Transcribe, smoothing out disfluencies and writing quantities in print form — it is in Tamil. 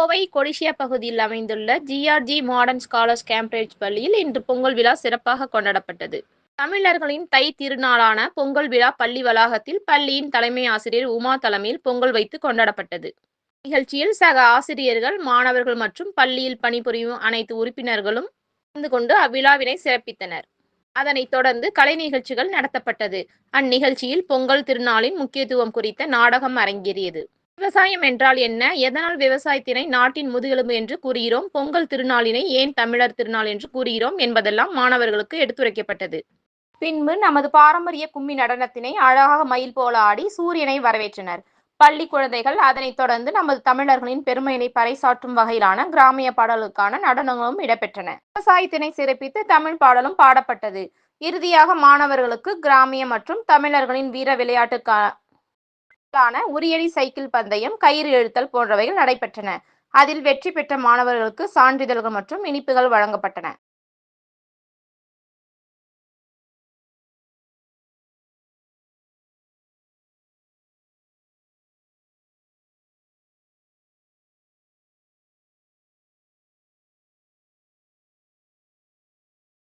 கோவை கொடிஷியா பகுதியில் அமைந்துள்ள ஜிஆர்ஜி மாடர்ன் ஸ்காலர்ஸ் கேம்பிரிட்ஜ் பள்ளியில் இன்று பொங்கல் விழா சிறப்பாக கொண்டாடப்பட்டது. தமிழர்களின் தை திருநாளான பொங்கல் விழா பள்ளி வளாகத்தில் பள்ளியின் தலைமை ஆசிரியர் உமா தலைமையில் பொங்கல் வைத்து கொண்டாடப்பட்டது. நிகழ்ச்சியில் சக ஆசிரியர்கள், மாணவர்கள் மற்றும் பள்ளியில் பணிபுரியும் அனைத்து உறுப்பினர்களும் கலந்து கொண்டு அவ்விழாவினை சிறப்பித்தனர். அதனைத் தொடர்ந்து கலை நிகழ்ச்சிகள் நடத்தப்பட்டது. அந்நிகழ்ச்சியில் பொங்கல் திருநாளின் முக்கியத்துவம் குறித்த நாடகம் அரங்கேறியது. விவசாயம் என்றால் என்ன, எதனால் விவசாயத்தினை நாட்டின் முதுகெலும்பு என்று கூறுகிறோம், பொங்கல் திருநாளினை ஏன் தமிழர் திருநாள் என்று கூறுகிறோம் என்பதெல்லாம் மாணவர்களுக்கு எடுத்துரைக்கப்பட்டது. பின்பு நமது பாரம்பரிய கும்மி நடனத்தினை அழகாக மயில் போல ஆடி சூரியனை வரவேற்றனர். பள்ளி குழந்தைகள் அதனைத் தொடர்ந்து நமது தமிழர்களின் பெருமையினை பறைசாற்றும் வகையிலான கிராமிய பாடலுக்கான நடனங்களும் இடம்பெற்றன. விவசாயத்தினை சிறப்பித்து தமிழ் பாடலும் பாடப்பட்டது. இறுதியாக மாணவர்களுக்கு கிராமிய மற்றும் தமிழர்களின் வீர விளையாட்டுக்கான உரியடி சைக்கிள் பந்தயம், கயிறு இழுத்தல் போன்றவைகள் நடைபெற்றன. அதில் வெற்றி பெற்ற மாணவர்களுக்கு சான்றிதழ்கள் மற்றும் இனிப்புகள் வழங்கப்பட்டன.